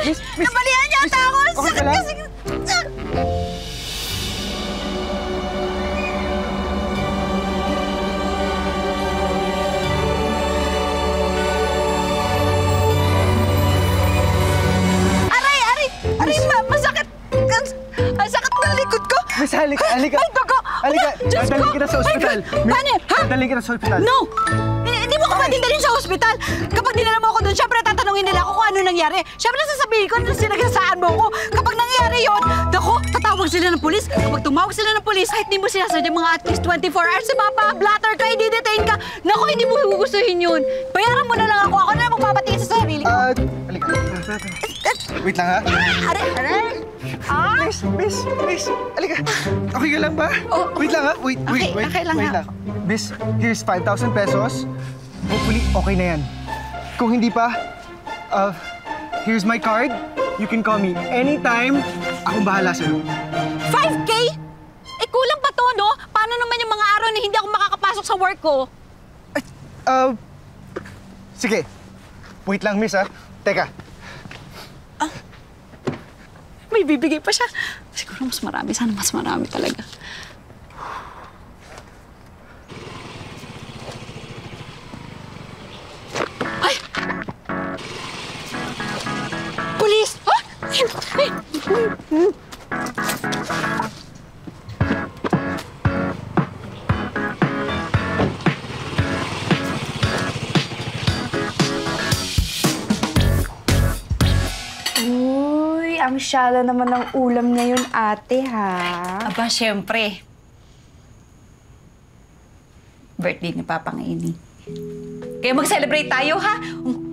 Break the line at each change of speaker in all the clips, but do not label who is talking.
Miss!
Nabalian niya ata ako!
Okay ka lang?
Masakit! Ang sakit ng likod ko!
Miss, halika!
Ay, dugo!
Halika!
Diyos ko!
Dadalhin kita sa ospital!
Paano? Ha?
Dadalhin kita sa ospital!
No! Hindi mo ko pwedeng dalhin sa ospital! Kapag dinala mo ako doon, syempre tatanungin nila ako kung ano nangyari. Syempre sasabihin ko na sinagasaan mo ako. Kapag nangyari yun, dako, tatawag sila ng pulis. Kapag tumawag sila ng pulis, kahit hindi mo sinasadya mga at least 24 hours, mapa-blatter ka, i-detain ka. Naku, hindi mo gugustuhin yun. Bayaran mo na lang ako. Ako na lang magpapatingin sa sarili ko.
Halika. Wait lang, ha?
Aray!
Miss! Halika. Okay ka lang ba?
Oh,
wait lang, ha? Wait.
Okay lang,
wait
ha?
lang. Miss, here's 5,000 pesos. Hopefully, okay na yan. Kung hindi pa, here's my card. You can call me anytime. Akong bahala sa'yo.
5K? Eh, kulang pa to, no? Paano naman yung mga araw na hindi ako makakapasok sa work ko?
Sige. Wait lang, miss, ha? Teka.
May bibigay pa siya. Siguro mas marami. Sana mas marami talaga. Ay! Pulis! Ha?
Ang syala naman ng ulam ngayon, ate, ha?
Aba, syempre. Birthday ni Papang Ini. Kaya mag-celebrate tayo, ha?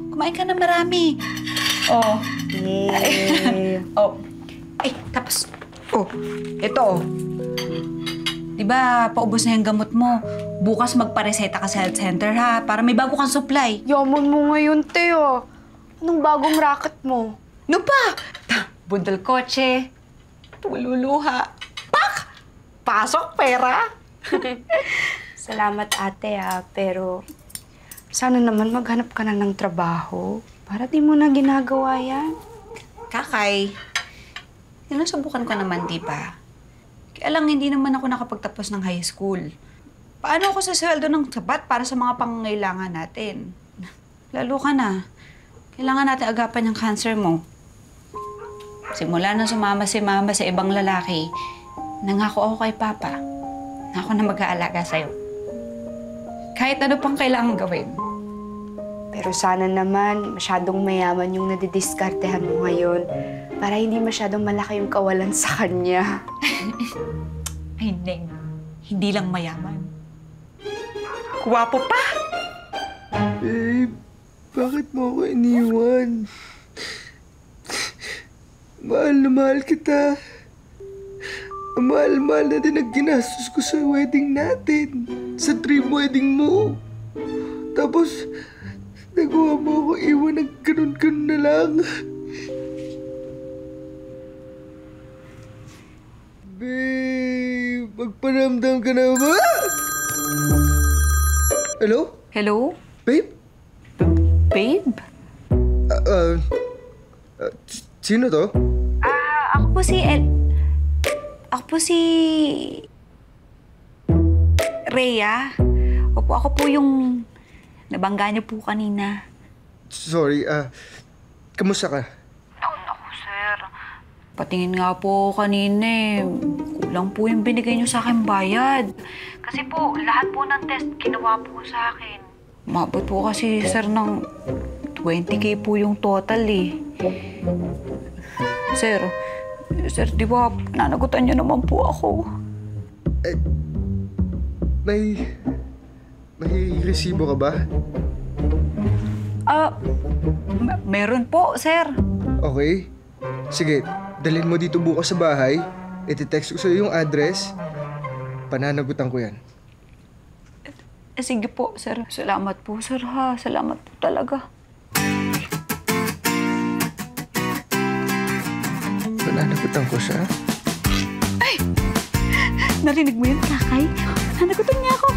Kumain ka na marami. Oh.
Yay!
Oh. Ay, tapos, ito. Diba, paubos na yung gamot mo. Bukas magpareseta ka sa health center, ha? Para may bago kang supply.
Yaman mo ngayon, Teo. Anong bagong racket mo?
No pa! Bundol kotse. Tululuha. Pak! Pasok pera.
Salamat, ate, ha? Pero sana naman maghanap ka na ng trabaho. Para di mo na ginagawa yan.
Kakay, sinusubukan ko naman, di ba? Kaya lang, hindi naman ako nakapagtapos ng high school. Paano ako sasweldo ng sapat para sa mga pangangailangan natin? Lalo ka na. Kailangan natin agapan yung cancer mo. Simula nang sumama si Mama sa ibang lalaki, nangako ako kay Papa na ako na mag-aalaga sa'yo. Kahit ano pang kailangan gawin.
Pero sana naman masyadong mayaman yung nadidiskartehan mo ngayon para hindi masyadong malaki yung kawalan sa kanya.
Ay, Neng. Hindi lang mayaman. Guwapo pa!
Babe, bakit mo ako iniwan? Mahal na mahal kita. Mahal-mahal na din ang ginastos ko sa wedding natin. Sa dream wedding mo. Tapos, nagawa mo ako iwan ng ganun-ganun na lang. Babe, magparamdam ka na ba? Hello?
Hello?
Babe?
Babe?
Sino to?
Ako po si Rhea. Opo, ako po yung nabangga niyo po kanina.
Sorry, kamusta ka?
Naku, sir.
Patingin nga po kanina eh. Kulang po yung binigay niyo sa akin bayad.
Kasi po, lahat po ng test ginawa po sa akin.
Mabot po kasi, sir, ng 20K po yung total eh. Sir, di ba nanagutan niyo naman po ako?
May resibo ka ba?
Meron po, sir.
Okay. Sige, dalhin mo dito bukas sa bahay. Iti-text ko sa'yo yung address. Pananagutan ko yan.
Sige po, sir. Salamat po, sir, ha. Salamat po talaga.
Pananagutan ko siya?
Ay! Narinig mo yun, Kakay? Nanagutan niya ako.